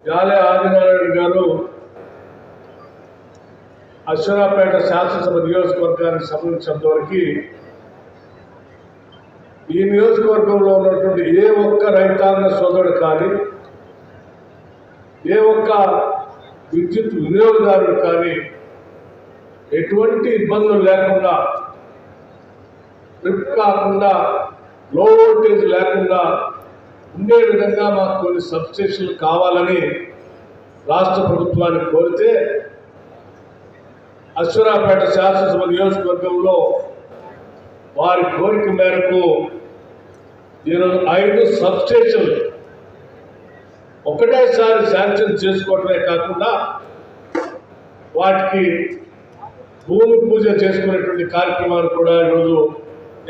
యాలే ఆదినారాయణ గారు అశ్వరాపేట శాసనసభ నియోజకవర్గానికి సంబంధించినంత వరకు ఈ నియోజకవర్గంలో ఉన్నటువంటి ఏ ఒక్క రైతాంగ సోదరుడు కానీ ఏ ఒక్క విద్యుత్ వినియోగదారుడు కానీ ఎటువంటి ఇబ్బందులు లేకుండా ట్రిప్ కాకుండా లో వోల్టేజ్ లేకుండా ఉండే విధంగా మాకు కొన్ని సబ్స్టేషన్లు కావాలని రాష్ట్ర ప్రభుత్వాన్ని కోరితే అశ్వరాపేట శాసనసభ నియోజకవర్గంలో వారి కోరిక మేరకు ఈరోజు 5 సబ్స్టేషన్లు ఒకటేసారి శాంక్షన్ చేసుకోవటమే కాకుండా వాటికి భూమి పూజ చేసుకునేటువంటి కార్యక్రమాలు కూడా ఈరోజు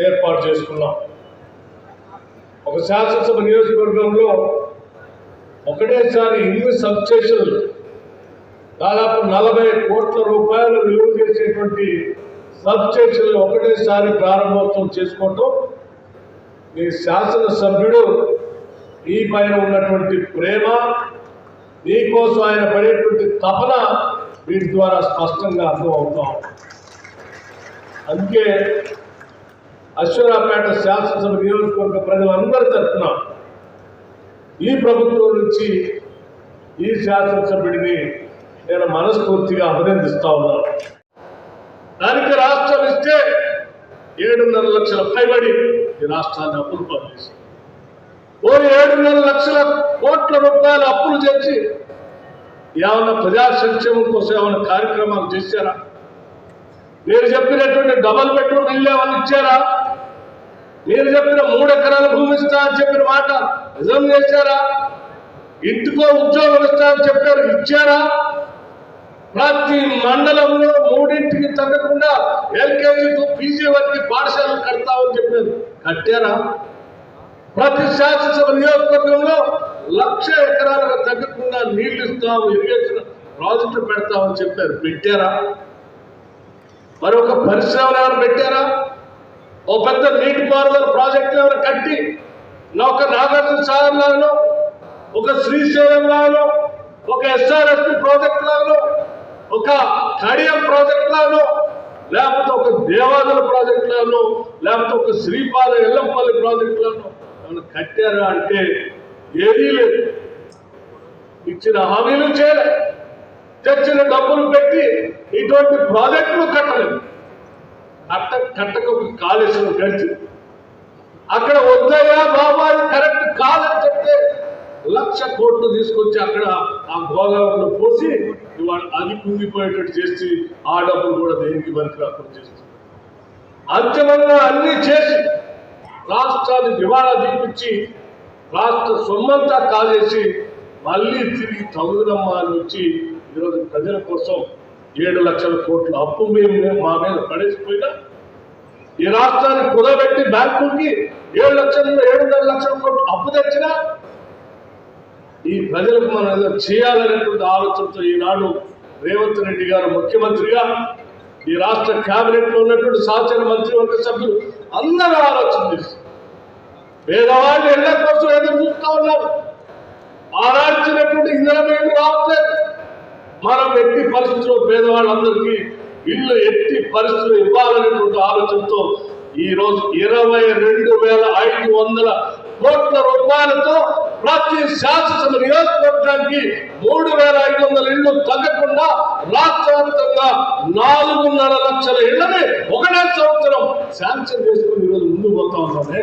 ఏర్పాటు చేసుకున్నాం. ఒక శాసనసభ నియోజకవర్గంలో ఒకటేసారి ఇన్ని సబ్స్టేషన్లు దాదాపు 40 కోట్ల రూపాయలు విలువ చేసేటువంటి సబ్స్టేషన్లు ఒకటేసారి ప్రారంభోత్సవం చేసుకోవటం ఈ శాసనసభ్యుడు ఈ పైన ఉన్నటువంటి ప్రేమ, నీకోసం ఆయన పడేటువంటి తపన వీటి ద్వారా స్పష్టంగా అర్థమవుతాం. అందుకే అశ్వరాపేట శాసనసభ నియోజకవర్గ ప్రజలందరి తరఫున ఈ ప్రభుత్వం నుంచి ఈ శాసనసభ్యుడిని నేను మనస్ఫూర్తిగా అభినందిస్తా ఉన్నాను. దానికి రాష్ట్రం ఇస్తే 7.5 లక్షల పైబడి ఈ రాష్ట్రాన్ని అప్పులు పంపేసి 7.5 లక్షల కోట్ల రూపాయల అప్పులు చేసి ఏమన్నా ప్రజా సంక్షేమం కోసం ఏమైనా కార్యక్రమాలు చేశారా? మీరు చెప్పినటువంటి డబల్ బెడ్రూమ్ ఇల్లు ఏమన్నా ఇచ్చారా? మీరు చెప్పిన 3 ఎకరాల భూమి ఇస్తా అని చెప్పిన మాట నిజం చేశారా? ఇంటికో ఉద్యోగం ఇస్తా అని చెప్పారు, ఇచ్చారా? ప్రతి మండలంలో 3ంటికి తగ్గకుండా ఎల్కేజీ టు పీజీ వరకు పాఠశాలలు కడతామని చెప్పారు, కట్టారా? ప్రతి శాసనసభ నియోజకవర్గంలో 1,00,000 ఎకరాలకు తగ్గకుండా నీళ్లు ఇస్తాము, ఇరిగేషన్ ప్రాజెక్టులు పెడతామని చెప్పారు, పెట్టారా? మరొక పరిశ్రమలు ఏమైనా పెట్టారా? ఓ పెద్ద నీటిపారుదల ప్రాజెక్టులు ఏమైనా కట్టి ఒక నాగార్జున సాగర్ లాగానో, ఒక శ్రీశైలం లాగానో, ఒక ఎస్ఆర్ఎస్పి ప్రాజెక్ట్ లాగానో, ఒక కడియం ప్రాజెక్ట్ లాగానో, లేకపోతే ఒక దేవాదుల ప్రాజెక్ట్ లాగానో, లేకపోతే ఒక శ్రీపాద ఎల్లంపల్లి ప్రాజెక్ట్ లాగానో ఏమైనా కట్టారా అంటే ఏదీ లేదు. ఇచ్చిన హామీలు చేయలేదు, తెచ్చిన డబ్బులు పెట్టి ఇటువంటి ప్రాజెక్టులు కట్టలేదు. కట్టక ఒక కాళేశ్వరం గడిచి అక్కడ వద్దయ్యా బాబా అది కరెక్ట్ కాదని చెప్తే 1,00,000 కోట్లు తీసుకొచ్చి అక్కడ ఆ గోదావరిలో పోసి ఇవాళ అది కుంగిపోయేటట్టు చేసి ఆ డబ్బులు కూడా దేనికి పనికి రాకుండా చేస్తుంది. అంతిమంగా అన్ని చేసి రాష్ట్రాన్ని దివాళా తీపించి రాష్ట్ర సొమ్మంతా కాజేసి మళ్ళీ తిరిగి తగుదమ్మా అని వచ్చి ఈరోజు ప్రజల కోసం 7 లక్షల కోట్ల అప్పు మేము మా మీద పడేసిపోయినా ఈ రాష్ట్రాన్ని కుదబెట్టి బ్యాంకులకి 7.5 లక్షల కోట్లు అప్పు తెచ్చినా ఈ ప్రజలకు మనం ఏదో చేయాలనేటువంటి ఆలోచనతో ఈనాడు రేవంత్ రెడ్డి గారు ముఖ్యమంత్రిగా ఈ రాష్ట్ర కేబినెట్ లో ఉన్నటువంటి సహచర మంత్రివర్గ సభ్యులు అందరూ ఆలోచన చేసి పేదవాళ్ళు ఇళ్ల కోసం ఎదురు చూస్తూ ఉన్నారు. ఆరాల్చినటువంటి ఇంధనం ఏమి రావట్లేదు. మనం ఎట్టి పరిస్థితుల్లో పేదవాళ్ళందరికీ ఇల్లు ఎట్టి పరిస్థితులు ఇవ్వాలనేటువంటి ఆలోచనతో ఈ రోజు 22,500 కోట్ల రూపాయలతో ప్రతి శాసనసభ నియోజకవర్గానికి 3,500 ఇళ్లు తగ్గకుండా రాష్ట్రవ్యాప్తంగా 4.5 లక్షల ఇళ్లని ఒకటే సంవత్సరం శాంక్షన్ చేసుకుని ఈరోజు ముందుకు పోతా ఉన్నామే.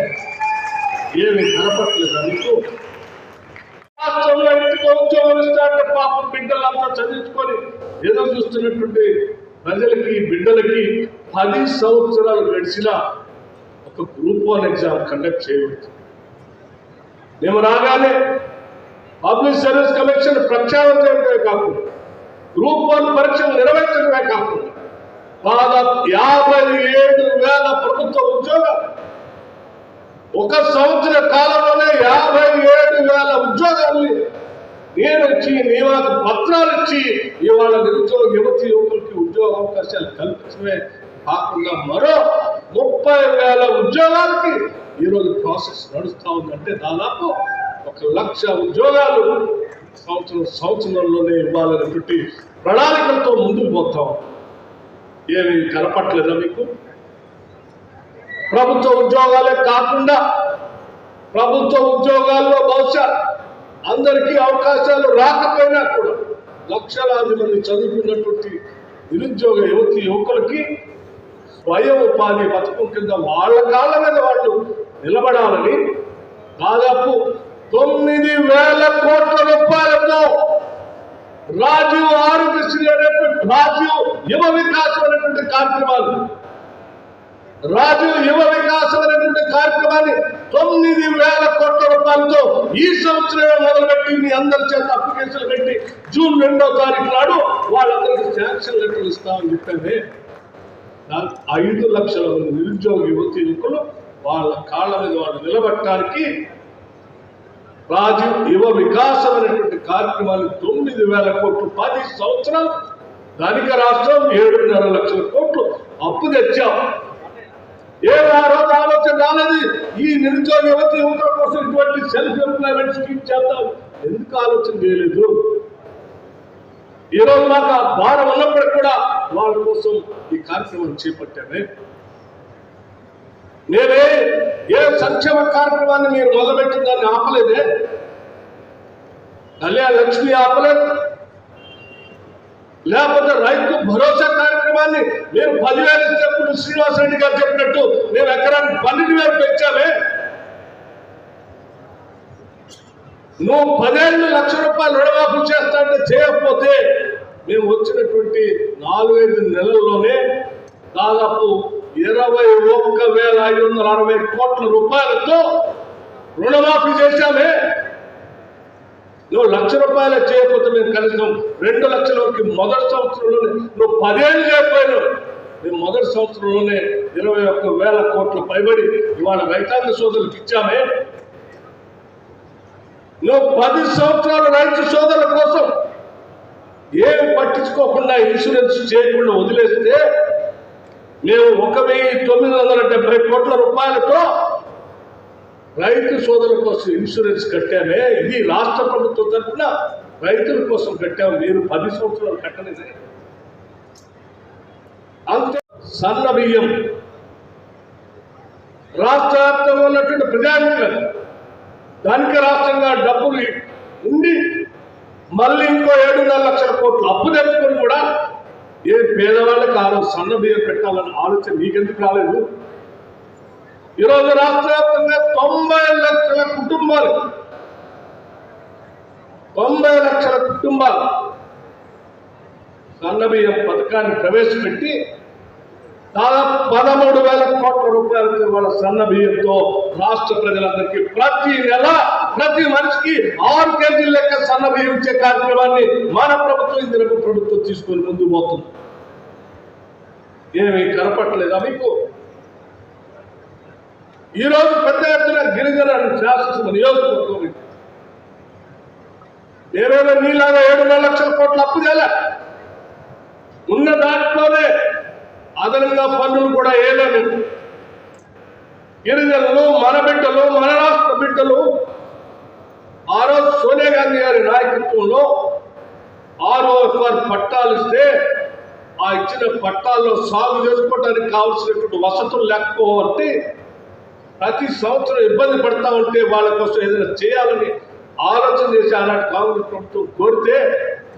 ఏమి కనపట్లేదు మీకు? రాష్ట్రంలో ఇంటికి ఉద్యోగం ఇస్తారంటే పాపం బిడ్డలంతా చదివించుకొని ఎదురు చూస్తున్నటువంటి ప్రజలకి బిడ్డలకి 10 సంవత్సరాలు గడిచినా ఒక గ్రూప్ 1 ఎగ్జామ్ కండక్ట్ చేయవచ్చు. మేము రాగానే పబ్లిక్ సర్వీస్ కమిషన్ ప్రక్షాళన చేయడమే కాకుండా గ్రూప్ 1 పరీక్షలు నిర్వహించడమే కాకుండా దాదాపు 57,000 ప్రభుత్వ ఉద్యోగాలు ఒక సంవత్సర కాలంలోనే 57,000 ఉద్యోగాల్ని నియమించి నియామక పత్రాలు ఇచ్చి ఇవాళ నిరుద్యోగ యువకులకి ఉద్యోగ అవకాశాలు కల్పించడమే కాకుండా మరో 30,000 ఉద్యోగాలకి ఈరోజు ప్రాసెస్ నడుస్తూ ఉందంటే దాదాపు 1,00,000 ఉద్యోగాలు సంవత్సరంలోనే ఇవ్వాలనేటువంటి ప్రణాళికలతో ముందుకు పోతాం. ఏమి కనపట్లేదా మీకు? ప్రభుత్వ ఉద్యోగాలే కాకుండా ప్రభుత్వ ఉద్యోగాల్లో బహుశా అందరికీ అవకాశాలు రాకపోయినా కూడా లక్షలాది మంది చదువుకున్నటువంటి నిరుద్యోగ యువకులకి స్వయం ఉపాధి పథకం కింద వాళ్ళ కాళ్ళ మీద వాళ్ళు నిలబడాలని దాదాపు 9,000 కోట్ల రూపాయలతో రాజీవ్ ఆరోగ్యశ్రీ అనేటువంటి రాజీవ్ యువ వికాసం అనేటువంటి కార్యక్రమాలు రాజీవ్ యువ వికాసం అనేటువంటి కార్యక్రమాన్ని 9,000 కోట్ల రూపాయలతో ఈ సంవత్సరమే మొదలుపెట్టి మీ అందరి చేత అప్లికేషన్లు పెట్టి జూన్ 2వ తారీఖు నాడు వాళ్ళందరికీ శాంక్షన్ లెటర్లు ఇస్తామని చెప్పానే. 5 లక్షల మంది నిరుద్యోగ యువకులు వాళ్ళ కాళ్ళ మీద వాళ్ళు నిలబట్టడానికి రాజీవ్ యువ వికాసం అనేటువంటి కార్యక్రమాలు 9,000 కోట్లు 10 సంవత్సరాలు. ధనిక రాష్ట్రం 7.5 లక్షల కోట్లు అప్పు తెచ్చాం. ఆ రోజు ఆలోచన రాలేదు ఈ నిరుద్యోగ యువకుల కోసం ఇటువంటి సెల్ఫ్ ఎంప్లాయ్మెంట్ స్కీమ్ చేద్దాం, ఎందుకు ఆలోచన చేయలేదు? ఈరోజు మాకు ఆ భారం ఉన్నప్పటికీ కూడా వాళ్ళ కోసం ఈ కార్యక్రమం చేపట్టామే. నేనే ఏ సంక్షేమ కార్యక్రమాన్ని మీరు మొదలుపెట్టిన దాన్ని ఆపలేదే. కళ్యాణ లక్ష్మి ఆపలేదు, లేకపోతే రైతు భరోసా కార్యక్రమాన్ని మీరు 10,000 ఇచ్చినప్పుడు శ్రీనివాసరెడ్డి గారు చెప్పినట్టు మేము ఎకరానికి 12,000 పెంచామే. నువ్వు 15 లక్షల రూపాయలు రుణమాఫీ చేస్తా అంటే చేయకపోతే మేము వచ్చినటువంటి 4-5 నెలల్లోనే దాదాపు 21,560 కోట్ల రూపాయలతో రుణమాఫీ చేశామే. నువ్వు 1,00,000 రూపాయలు చేయకపోతే మేము కనీసం 2 లక్షలకి మొదటి సంవత్సరంలోనే నువ్వు 10 ఏళ్ళు చేయకపోయినావు. మేము మొదటి సంవత్సరంలోనే 21,000 కోట్ల పైబడి ఇవాళ రైతాంగ సోదరులకు ఇచ్చామే. నువ్వు 10 సంవత్సరాల రైతు సోదరుల కోసం ఏం పట్టించుకోకుండా ఇన్సూరెన్స్ చేయకుండా వదిలేస్తే మేము 1,970 కోట్ల రూపాయలతో రైతు సోదరుల కోసం ఇన్సూరెన్స్ కట్టామే. ఇది రాష్ట్ర ప్రభుత్వం తరఫున రైతుల కోసం కట్టాము. మీరు 10 సంవత్సరాలు కట్టలేదే. అంతే సన్న బియ్యం రాష్ట్ర వ్యాప్తంగా ఉన్నటువంటి ప్రజానికం ధనిక రాష్ట్రంగా డబ్బులు ఉండి మళ్ళీ ఇంకో 7.5 లక్షల కోట్లు అప్పు తెచ్చుకొని కూడా ఏ పేదవాళ్ళకి ఆ రోజు సన్న బియ్యం పెట్టాలన్న ఆలోచన నీకెందుకు రాలేదు? ఈరోజు రాష్ట్ర వ్యాప్తంగా 90 లక్షల కుటుంబాలు సన్న బియ్యం పథకాన్ని ప్రవేశపెట్టి దాదాపు 13,000 కోట్ల రూపాయలతో వాళ్ళ సన్న బియ్యంతో రాష్ట్ర ప్రజలందరికీ ప్రతి నెల ప్రతి మనిషికి 6 కేజీల లెక్క సన్న బియ్యం ఇచ్చే కార్యక్రమాన్ని మన ప్రభుత్వం ఇందిరమ్మ ప్రభుత్వం తీసుకొని ముందుకు పోతుంది. ఏమీ కనపట్లేదా మీకు? ఈరోజు పెద్ద ఎత్తున గిరిజన శాసనసభ నియోజకవర్గం ఏమైనా నీలాగా 7.5 లక్షల కోట్ల అప్పు చేయాల ఉన్న దాంట్లోనే అదనంగా పన్నులు కూడా వేయలేము. గిరిజనులు మన బిడ్డలు మన రాష్ట్ర బిడ్డలు ఆ రోజు సోనియా గాంధీ గారి నాయకత్వంలో 6 పట్టాలు ఇస్తే ఆ ఇచ్చిన పట్టాల్లో సాగు చేసుకోవడానికి కావాల్సినటువంటి వసతులు లేకపోతే ప్రతి సంవత్సరం ఇబ్బంది పడతా ఉంటే వాళ్ళ కోసం ఏదైనా చేయాలని ఆలోచన చేసి ఆనాటి కాంగ్రెస్ ప్రభుత్వం కోరితే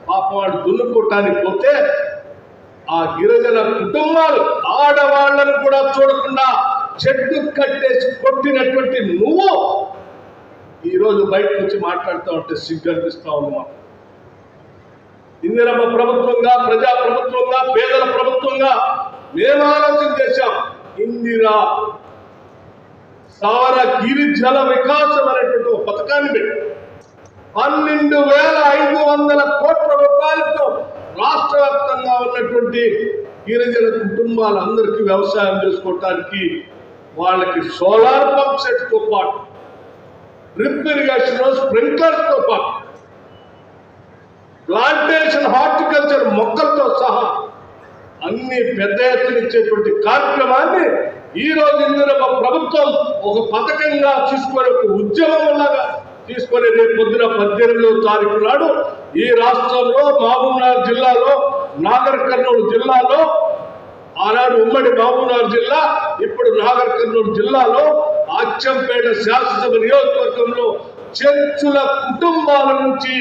పాపం వాడు దున్నుకోవటానికి పోతే ఆ గిరిజన కుటుంబాలు ఆడవాళ్లను కూడా చూడకుండా చెట్టు కట్టేసి కొట్టినటువంటి నువ్వు ఈరోజు బయటకు వచ్చి మాట్లాడుతూ ఉంటే సిగ్గు అనిపిస్తా ఉంది. మాకు ఇందిరమ్మ ప్రభుత్వంగా ప్రజా ప్రభుత్వంగా పేదల ప్రభుత్వంగా మేము ఆలోచన చేశాం. ఇందిరా సౌర గిరిజన వికాసం అనేటువంటి ఒక పథకాన్ని పెట్టి 12,500 కోట్ల రూపాయలతో రాష్ట్ర వ్యాప్తంగా ఉన్నటువంటి గిరిజన కుటుంబాలందరికీ వ్యవసాయం చేసుకోవటానికి వాళ్ళకి సోలార్ పంప్ సెట్ తో పాటు డ్రిప్ ఇరిగేషన్ స్ప్రింక్లర్స్ తో పాటు ప్లాంటేషన్ హార్టికల్చర్ మొక్కలతో సహా అన్ని పెద్ద ఎత్తున ఇచ్చేటువంటి కార్యక్రమాన్ని ఈ రోజు ఇందులో ప్రభుత్వం ఒక పథకంగా తీసుకొని ఒక ఉద్యమంలాగా తీసుకొని రేపు పొద్దున 18వ తారీఖు నాడు ఈ రాష్ట్రంలో మహబూబ్నగర్ జిల్లాలో, నాగర్ కర్నూలు జిల్లాలో, ఆనాడు ఉమ్మడి మహబూబ్నగర్ జిల్లా, ఇప్పుడు నాగర్ కర్నూలు జిల్లాలో అచ్చంపేట శాసనసభ నియోజకవర్గంలో చెంచుల కుటుంబాల నుంచి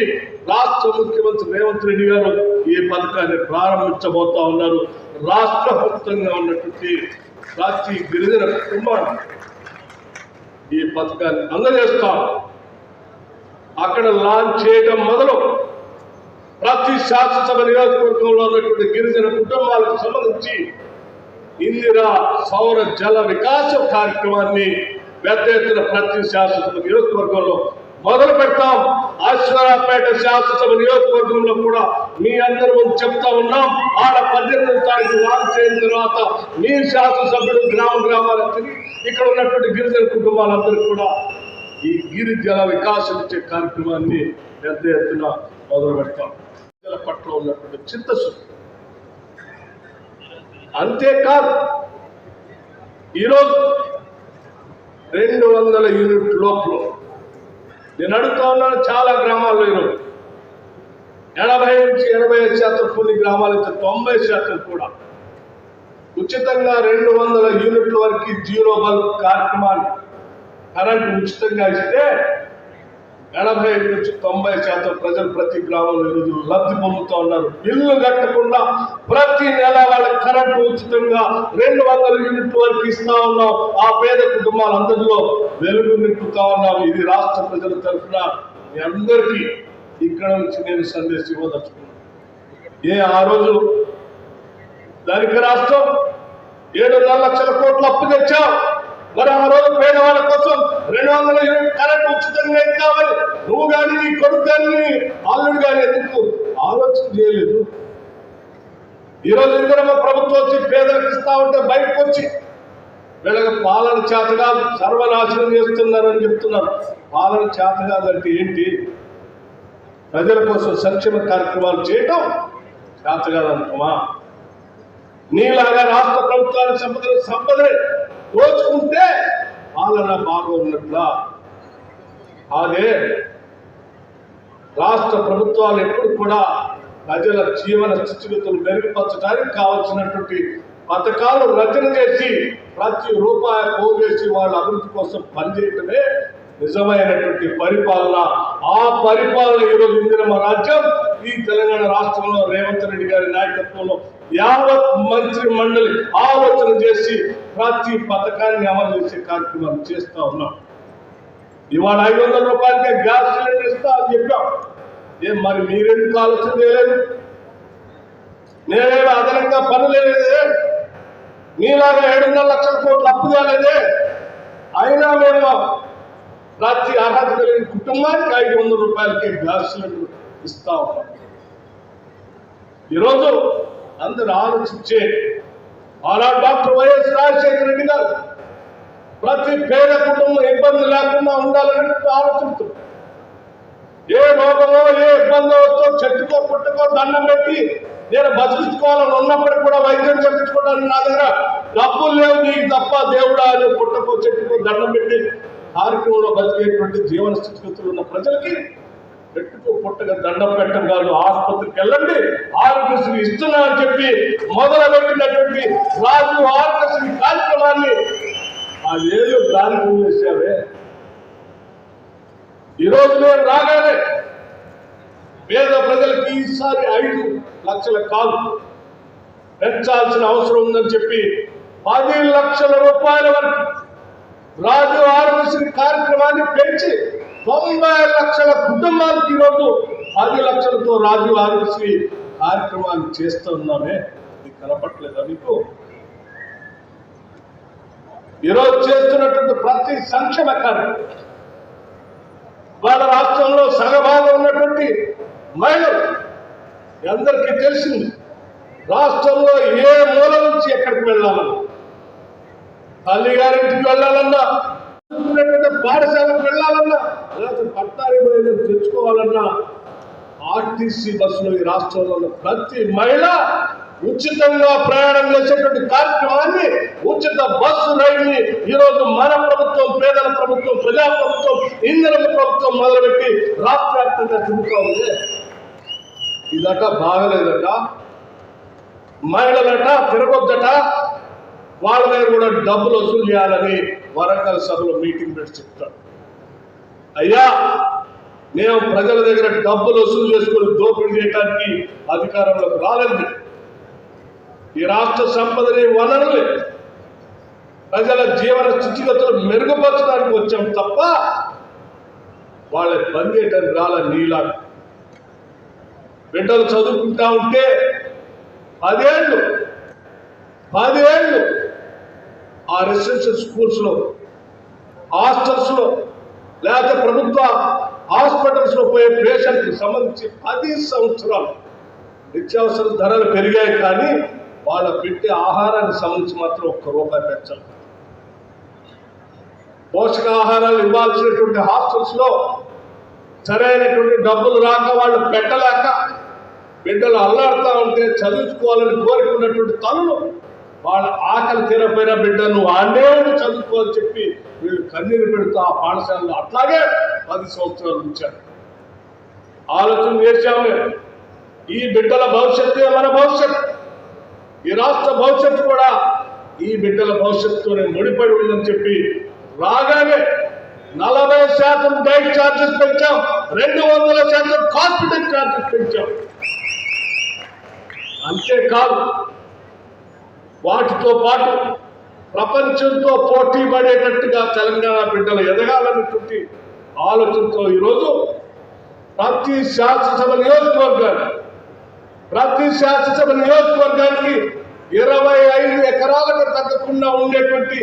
రాష్ట్ర ముఖ్యమంత్రి రేవంత్ రెడ్డి గారు ఈ పథకాన్ని ప్రారంభించబోతా ఉన్నారు. రాష్ట్ర వ్యాప్తంగా ఉన్నటువంటి ప్రతి గిరిజన కుటుంబాన్ని ఈ పథకాన్ని అందజేస్తాం. అక్కడ లాంచ్ చేయడం మొదలు ప్రతి శాసనసభ నియోజకవర్గంలో ఉన్నటువంటి గిరిజన కుటుంబాలకు సంబంధించి ఇందిరా సౌర జల వికాస కార్యక్రమాన్ని పెద్ద ఎత్తున ప్రతి శాసనసభ నియోజకవర్గంలో మొదలు పెడతాం. అశ్వరాపేట శాసనసభ నియోజకవర్గంలో కూడా మీ అందరూ చెప్తా ఉన్నాం. ఆడ 18వ తారీఖు లాంచ్ అయిన తర్వాత మీ శాసనసభ్యులు గ్రామాలకు తిరిగి ఇక్కడ ఉన్నటువంటి గిరిజన కుటుంబాలందరికీ కూడా ఈ గిరి జల వికాసం ఇచ్చే కార్యక్రమాన్ని పెద్ద ఎత్తున మొదలు పెడతాం. ప్రజల పట్ల ఉన్నటువంటి చిత్తశుద్ధి అంతేకాదు, ఈరోజు 200 యూనిట్ లోపల నేను అడుగుతా ఉన్నాను. చాలా గ్రామాల్లో ఈరోజు 80 నుంచి 85% కొన్ని గ్రామాలైతే 90% కూడా ఉచితంగా 200 యూనిట్ల వరకు జీరో బల్బ్ కార్యక్రమాన్ని కరెంటు ఉచితంగా ఇస్తే 85 నుంచి 90% ప్రజలు ప్రతి గ్రామంలో ఈరోజు లబ్ధి పొందుతూ ఉన్నారు. బిల్లు కట్టకుండా ప్రతి నెల వాళ్ళకి కరెంటు ఉచితంగా 200 యూనిట్ల వరకు ఇస్తా ఉన్నాం. ఆ పేద కుటుంబాలందరిలో వెలుగు నింపుతా ఉన్నాం. ఇది రాష్ట్ర ప్రజల తరఫున మీ అందరికీ ఇక్కడ నుంచి నేను సందేశం ఇవ్వదలుచుకున్నాను. ఆ రోజు దానికి రాష్ట్రం 7.5 లక్షల కోట్ల అప్పు తెచ్చాం. మరి ఆ రోజు పేదవాళ్ళ కోసం 200 యూనిట్ కరెంట్ ఉచితంగా ఇద్దామని నువ్వు కానీ, నీ కొడుకు కానీ, అల్లుడు కానీ ఎందుకు ఆలోచన చేయలేదు? ఈరోజు ఇందిరమ్మ ప్రభుత్వం వచ్చి పేదలకు ఇస్తా ఉంటే బయటకు వచ్చి వీళ్ళకి పాలన చేత కాదు, సర్వనాశనం చేస్తున్నారని చెప్తున్నారు. పాలన చేత కాదంటే ఏంటి? ప్రజల కోసం సంక్షేమ కార్యక్రమాలు చేయటం చేత కాదనుకోమా? నీలాగా రాష్ట్ర ప్రభుత్వానికి సంపదని దోచుకుంటే పాలన బాగా ఉన్నట్లా? అదే రాష్ట్ర ప్రభుత్వాలు ఎప్పుడు కూడా ప్రజల జీవన స్థితిగతులు మెరుగుపరచడానికి కావాల్సినటువంటి పథకాలు రచన చేసి ప్రతి రూపాయి పోగేసి వాళ్ళ అభివృద్ధి కోసం పనిచేయటమే నిజమైనటువంటి పరిపాలన. ఆ పరిపాలన ఈరోజు ఇందిరమ్మ రాజ్యం ఈ తెలంగాణ రాష్ట్రంలో రేవంత్ రెడ్డి గారి నాయకత్వంలో యావత్ మంత్రి మండలి ఆలోచన చేసి ప్రతి పథకాన్ని అమలు చేసే కార్యక్రమాలు చేస్తా ఉన్నాం. ఇవాళ 500 రూపాయలకే గ్యాస్ సిలిండర్ ఇస్తా అని చెప్పాం. మరి మీరెందుకు ఆలోచన చేయలేదు? నేనేమో అదనంగా పనులు లేదే, మీలాగా 7.5 లక్షల కోట్లు అప్పు చేయలేదే. అయినా మేము ప్రతి అర్హత కలిగిన కుటుంబానికి 500 రూపాయలకే గ్యాస్ సిలిండర్ ఇస్తా ఉన్నాం. ఈరోజు అందరూ ఆలోచించే ఆనాడు డాక్టర్ వైఎస్ రాజశేఖర రెడ్డి గారు ప్రతి పేద కుటుంబం ఇబ్బంది లేకుండా ఉండాలని ఆలోచిస్తుంది. ఏ రోగమో ఏ ఇబ్బంది వచ్చో చెట్టుకో పుట్టుకో దండం పెట్టి నేను బతికించుకోవాలని ఉన్నప్పటికీ కూడా వైద్యం చేయించుకోవడానికి నా దగ్గర డబ్బులు లేవు, నీకు తప్ప దేవుడా అని పుట్టకో చెట్టుకో దండం పెట్టి కార్యక్రమంలో బతికేటువంటి జీవన స్థితిగతులు ఉన్న ప్రజలకి పెట్టుకో పుట్టగా దండం పెట్టడం కాదు, ఆసుపత్రికి వెళ్ళండి ఆరోగ్యశ్రీ ఇస్తున్నా అని చెప్పి మొదలుపెట్టినటువంటి రాజు ఆరోగ్యశ్రీ కార్యక్రమాన్ని ఆ ఏదో దారి చేశావే. ఈరోజు నేను రాగానే పేద ప్రజలకి ఈసారి 5 లక్షల కాలు పెంచాల్సిన అవసరం ఉందని చెప్పి 10 లక్షల రూపాయల వరకు రాజు ఆరోగ్యశ్రీ కార్యక్రమాన్ని పెంచి 90 లక్షల కుటుంబాలకు ఈరోజు 10 లక్షలతో రాజు ఆరోగ్యశ్రీ కార్యక్రమాన్ని చేస్తూ ఉన్నామే. ఇది కనపట్లేదా మీకు? ఈరోజు చేస్తున్నటువంటి ప్రతి సంక్షేమ కార్యక్రమం వాళ్ళ రాష్ట్రంలో సగభాగం ఉన్నటువంటి మహిళలు అందరికీ తెలిసింది. రాష్ట్రంలో ఏ మూల నుంచి ఎక్కడికి వెళ్ళాలన్నా, తల్లి గారింటికి వెళ్ళాలన్నా, పాఠశాలకు వెళ్ళాలన్నా, లేకపోతే పట్టారి బయలు తెచ్చుకోవాలన్నా ఆర్టీసీ బస్సులో ఈ రాష్ట్రంలో ఉన్న ప్రతి మహిళ ఉచితంగా ప్రయాణం చేసేటువంటి కార్యక్రమాన్ని, ఉచిత బస్సు రైలుని ఈరోజు మన ప్రభుత్వం, పేదల ప్రభుత్వం, ప్రజా ప్రభుత్వం, ఇంధన ప్రభుత్వం మొదలుపెట్టి రాష్ట్ర వ్యాప్తంగా తిరుగుతూ ఉంది. ఇదట బాగలేదట, మహిళలట తిరగొద్దట, వాళ్ళ దగ్గర కూడా డబ్బులు వసూలు చేయాలని వరంగల్ సభలో మీటింగ్ పెట్టి చెప్తాడు. అయ్యా, మేము ప్రజల దగ్గర డబ్బులు వసూలు చేసుకుని దోపిడీ చేయడానికి అధికారంలోకి రాలేదు. ఈ రాష్ట్ర సంపదని, వనరులు, ప్రజల జీవన స్థితిగతులు మెరుగుపరచడానికి వచ్చాం తప్ప వాళ్ళకి పని చేయడానికి రాల. నీలా బిడ్డలు చదువుకుంటా ఉంటే 10 ఏళ్ళు ఆ రెసిడెన్షియల్ స్కూల్స్లో, హాస్టల్స్లో, లేకపోతే ప్రభుత్వ హాస్పిటల్స్లో పోయే పేషెంట్కి సంబంధించి 10 సంవత్సరాలు నిత్యావసర ధరలు పెరిగాయి, కానీ వాళ్ళ పెట్టే ఆహారానికి సంబంధించి మాత్రం ₹1 పెంచాలి. పోషకాహారాలు ఇవ్వాల్సినటువంటి హాస్టల్స్లో సరైనటువంటి డబ్బులు రాక, వాళ్ళు పెట్టలేక బిడ్డలు అల్లాడుతూ ఉంటే చదువుకోవాలని కోరుకున్నటువంటి తల్లులు వాళ్ళ ఆకలి తీరపోయిన బిడ్డను ఆడే చదువుకోవాలని చెప్పి వీళ్ళు కన్నీరు పెడుతూ ఆ పాఠశాలలో అట్లాగే 10 సంవత్సరాలు ఉంచారు. ఆలోచన చేశాము, ఈ బిడ్డల భవిష్యత్తు మన భవిష్యత్తు, ఈ రాష్ట్ర భవిష్యత్తు కూడా ఈ బిడ్డల భవిష్యత్తుతోనే ముడిపడి ఉందని చెప్పి రాగానే 40% డైట్ ఛార్జెస్ పెంచాం, 200% హాస్పిటల్ ఛార్జెస్ పెంచాం. అంతేకాదు, వాటితో పాటు ప్రపంచంతో పోటీ పడేటట్టుగా తెలంగాణ బిడ్డలు ఎదగాలన్నటువంటి ఆలోచనతో ఈరోజు ప్రతి శాసనసభ నియోజకవర్గానికి 25 ఎకరాలకు తగ్గకుండా ఉండేటువంటి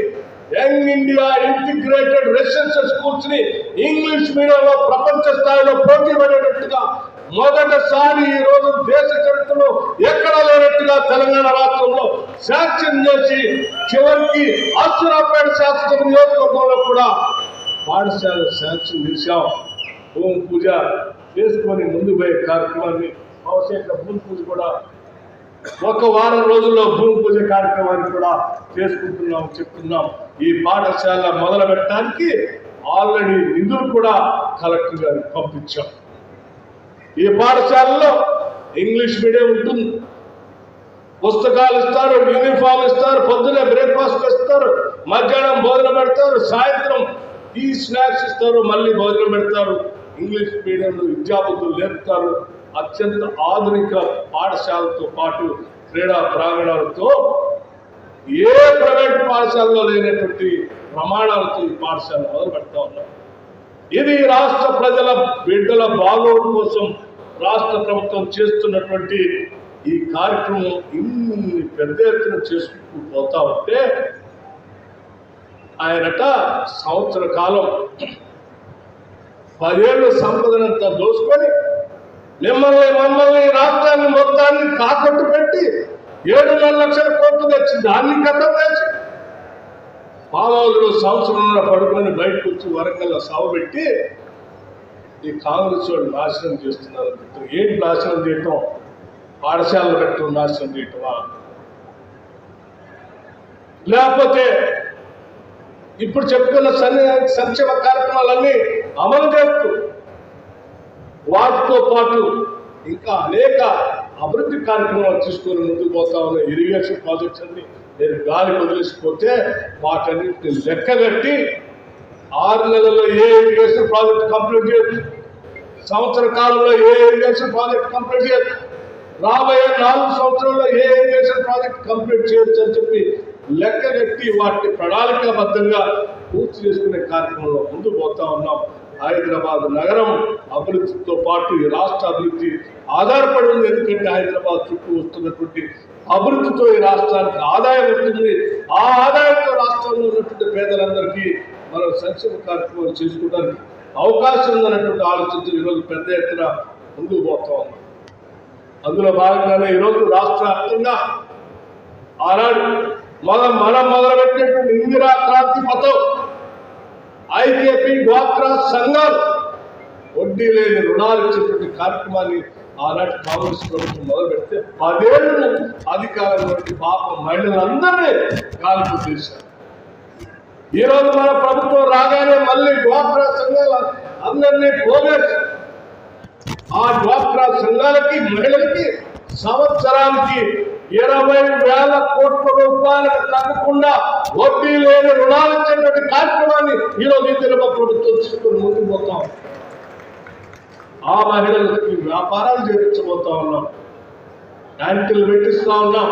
young India integrated residential schools ని ఇంగ్లీష్ మీడియంలో ప్రపంచ స్థాయిలో పోటీ పడేటట్టుగా మొదటిసారి ఈ రోజు దేశ చరిత్రలో ఎక్కడా లేనట్టుగా తెలంగాణ రాష్ట్రంలో శాంక్షన్ చేసి, చివరికి అచ్చురాపేట శాసనసభ నియోజకవర్గంలో కూడా పాఠశాల శాంక్షన్ చేశాం. భూమి పూజ చేసుకొని ముందు పోయే కార్యక్రమాన్ని, అవసరం భూమి పూజ కూడా 1 వారం రోజుల్లో భూమి పూజ కార్యక్రమాన్ని కూడా చెప్తున్నాం. ఈ పాఠశాల మొదలు పెట్టడానికి ఆల్రెడీ నిధులు కూడా కలెక్టర్ గారికి పంపించాం. ఈ పాఠశాలలో ఇంగ్లీష్ మీడియం ఉంటుంది, పుస్తకాలు ఇస్తారు, యూనిఫామ్ ఇస్తారు, పొద్దున్నే బ్రేక్ఫాస్ట్ ఇస్తారు, మధ్యాహ్నం భోజనం పెడతారు, సాయంత్రం టీ స్నాక్స్ ఇస్తారు, మళ్ళీ భోజనం పెడతారు. ఇంగ్లీష్ మీడియంలో విద్యాబుద్ధులు నేర్పుతారు. అత్యంత ఆధునిక పాఠశాలతో పాటు క్రీడా ప్రాంగణాలతో ఏ ప్రైవేట్ పాఠశాలలో లేనటువంటి ప్రమాణాలతో ఈ పాఠశాల మొదలు పెడతా ఉన్నాం. ఇది రాష్ట్ర ప్రజల బిడ్డల బాగోడు కోసం రాష్ట్ర ప్రభుత్వం చేస్తున్నటువంటి ఈ కార్యక్రమం ఇన్ని పెద్ద ఎత్తున చేసుకుంటూ పోతా ఉంటే, ఆయనట సంవత్సర కాలం 10 ఏళ్ళు సంపదనంతా దోసుకొని మమ్మల్ని రాష్ట్రాన్ని మొత్తాన్ని తాకట్టు పెట్టి 7.5 లక్షల కోట్లు తెచ్చి దాన్ని కథం వేసి మామూలు సంవత్సరంలో పడుకొని బయటకు వచ్చి వరంగల్లో సాగుపెట్టి ఈ కాంగ్రెస్ వాళ్ళు నాశనం చేస్తున్నారు. ఏంటి నాశనం చేయటం? పాఠశాలలు పెట్టడం నాశనం చేయటమా? లేకపోతే ఇప్పుడు చెప్పుకున్న సంక్షేమ కార్యక్రమాలన్నీ అమలు చేస్తూ వాటితో పాటు ఇంకా అనేక అభివృద్ధి కార్యక్రమాలు తీసుకొని ముందుకు పోతా ఉన్న ఇరిగేషన్ ప్రాజెక్ట్స్ అన్ని నేను గాలి వదిలేసిపోతే వాటన్నిటిని లెక్కగట్టి 6 నెలల్లో ఏ ఇరిగేషన్ ప్రాజెక్ట్ కంప్లీట్ చేయొచ్చు, సంవత్సర కాలంలో ఏ ఇరిగేషన్ ప్రాజెక్ట్ కంప్లీట్ చేయొచ్చు, రాబోయే 4 సంవత్సరాల్లో ఏ ఇరిగేషన్ ప్రాజెక్ట్ కంప్లీట్ చేయొచ్చు అని చెప్పి లెక్కగట్టి వాటిని ప్రణాళికాబద్ధంగా పూర్తి చేసుకునే కార్యక్రమంలో ముందు పోతా ఉన్నాం. హైదరాబాద్ నగరం అభివృద్ధితో పాటు ఈ రాష్ట్ర అభివృద్ధి ఆధారపడి ఉంది. ఎందుకంటే హైదరాబాద్ చుట్టూ వస్తున్నటువంటి అభివృద్ధితో ఈ రాష్ట్రానికి ఆదాయం వస్తుంది. ఆ ఆదాయంతో రాష్ట్రంలో ఉన్నటువంటి పేదలందరికీ మనం సంక్షేమ కార్యక్రమాలు చేసుకోవడానికి అవకాశం ఉందన్నటువంటి ఆలోచనతో ఈరోజు పెద్ద ఎత్తున ముందుకు పోతా ఉన్నాం. అందులో భాగంగానే ఈరోజు రాష్ట్ర వ్యాప్తంగా ఆనాడు మనం మొదలుపెట్టినటువంటి ఇందిరా క్రాంతి పథం, ఐకేపీ డ్వాక్రా సంఘాలు వడ్డీ లేని రుణాలు ఇచ్చేటువంటి కార్యక్రమాన్ని ఆనాటి కాంగ్రెస్ ప్రభుత్వం మొదలు పెడితే 10 ఏళ్ళు అధికారంలోకి పాపం మహిళలందరినీ కాల్పు చేశారు. ఈ రోజు మన ప్రభుత్వం రాగానే మళ్ళీ డ్వాక్రా సంఘాలు అందరినీ పోగేసి ఆ డ్వాక్రా సంఘాలకి మహిళలకి సంవత్సరానికి 20,000 కోట్ల రూపాయలకు తగ్గకుండా వడ్డీ లేని రుణాలు ఇచ్చేటువంటి కార్యక్రమాన్ని ఈరోజు ఇందిరమ్మ ప్రభుత్వం తీసుకుని ముందుకు పోతాం. ఆ మహిళలకి వ్యాపారాలు చేయించబోతా ఉన్నాం, ట్యాంకులు పెట్టిస్తా ఉన్నాం,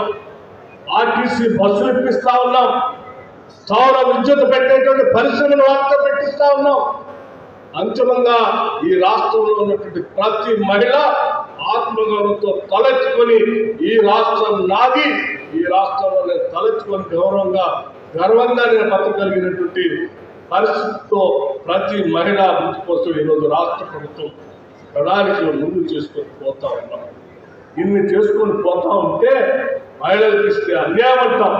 ఆర్టీసీ బస్సులు ఇప్పిస్తా ఉన్నాం, సౌర విద్యుత్ పెట్టేటువంటి పరిశ్రమను వాటితో పెట్టిస్తా ఉన్నాం. అంతిమంగా ఈ రాష్ట్రంలో ఉన్నటువంటి ప్రతి మహిళ ఆత్మగౌరవంతో తలెత్తుకొని ఈ రాష్ట్రం నాది, ఈ రాష్ట్రంలో నేను తలెత్తుకొని గర్వంగా నేను బతకగలిగినటువంటి పరిస్థితితో ప్రతి మహిళ అభివృద్ధి కోసం ఈరోజు రాష్ట్ర ప్రభుత్వం ప్రణాళికలు ముందు చేసుకొని పోతా ఉన్నాం. ఇన్ని చేసుకొని పోతా ఉంటే మహిళలకు ఇస్తే అన్యాయం అంటాం,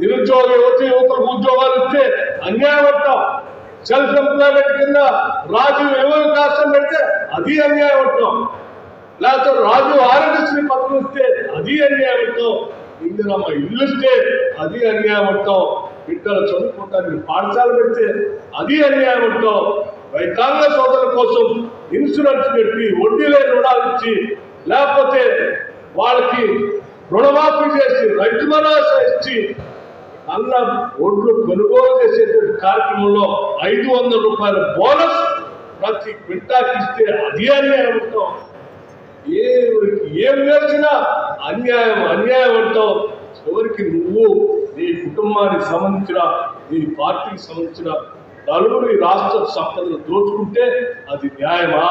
నిరుద్యోగ యువతలకు ఉద్యోగాలు ఇస్తే అన్యాయం అంటాం, సెల్ఫ్ ఎంప్లాయ్మెంట్ కింద రాజీవ్ యువ వికాసం పెడితే అది అన్యాయం అంటాం, లేకపోతే రాజు ఆరోగ్యశ్రీ పథకం ఇస్తే అది అన్యాయం అంటాం, ఇందిరమ్మ ఇల్లు ఇస్తే అది అన్యాయం అంటాం, బిడ్డలు చదువుకోవడానికి పాఠశాల పెడితే అది అన్యాయం అంటాం, వైకలాంగ సోదరుల కోసం ఇన్సూరెన్స్ పెట్టి వడ్డీ లేని రుణాలు ఇచ్చి లేకపోతే వాళ్ళకి రుణమాఫీ చేసి రైతు భరోసా ఇచ్చి అన్న ఒడ్లు కొనుగోలు చేసేటువంటి కార్యక్రమంలో 500 రూపాయల బోనస్ ప్రతి బిడ్డకి ఇస్తే అది అన్యాయం అంటాం. ఏం నేర్చినా అన్యాయం అంటావు. చివరికి నువ్వు నీ కుటుంబానికి సంబంధించిన నీ పార్టీకి సంబంధించిన నలుగురు ఈ రాష్ట్ర సంపదను దోచుకుంటే అది న్యాయమా?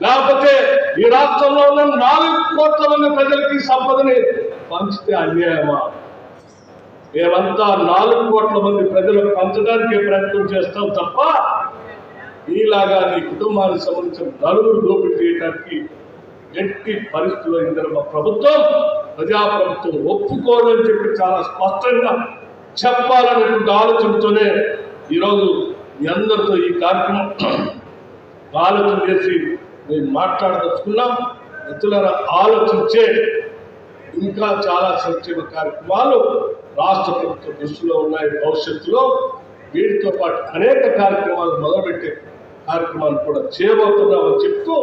లేకపోతే ఈ రాష్ట్రంలో ఉన్న 4 కోట్ల మంది ప్రజలకి సంపదని పంచితే అన్యాయమా? మేమంతా 4 కోట్ల మంది ప్రజలకు పంచడానికి ప్రయత్నం చేస్తాం తప్ప నీలాగా నీ కుటుంబానికి సంబంధించిన నలుగురు దోపిడీ చేయడానికి ఎట్టి పరిస్థితుల్లో ఇందిరమ్మ ప్రభుత్వం ప్రజాప్రభుత్వం ఒప్పుకోదని చెప్పి చాలా స్పష్టంగా చెప్పాలనేటువంటి ఆలోచనతోనే ఈరోజు మీ అందరితో ఈ కార్యక్రమం ఆలోచన చేసి మేము మాట్లాడదలుచుకున్నాం. మిత్రులారా, ఆలోచించే ఇంకా చాలా సంక్షేమ కార్యక్రమాలు రాష్ట్ర ప్రభుత్వ దృష్టిలో ఉన్నాయి. భవిష్యత్తులో వీటితో పాటు అనేక కార్యక్రమాలు మొదలుపెట్టే కార్యక్రమాలు కూడా చేయబోతున్నామని చెప్తూ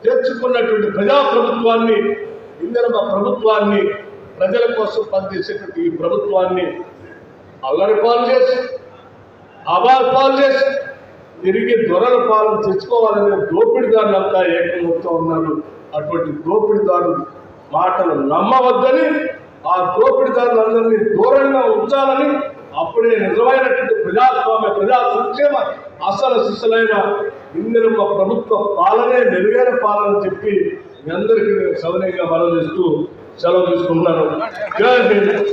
తెచ్చుకున్నటువంటి ప్రజాప్రభుత్వాన్ని, ఇందిరమ్మ ప్రభుత్వాన్ని, ప్రజల కోసం పనిచేసేటువంటి ఈ ప్రభుత్వాన్ని అల్లరి పాలు చేసి అబాల్ పాలు చేసి తిరిగి దొరల పాలన తెచ్చుకోవాలనే దోపిడీదారులంతా ఏకమవుతూ ఉన్నారు. అటువంటి దోపిడీదారులు మాటలు నమ్మవద్దని, ఆ దోపిడీదారులందరినీ దూరంగా ఉంచాలని, అప్పుడే నిజమైనటువంటి ప్రజాస్వామ్య ప్రజా సంక్షేమ అసలు శిశులైన ఇందిరమ్మ ప్రభుత్వ పాలనే మెరుగైన పాలన చెప్పి మీ అందరికీ నేను సౌనీయంగా మనం చేస్తూ సెలవు తీసుకుంటున్నాను. జై హింద్.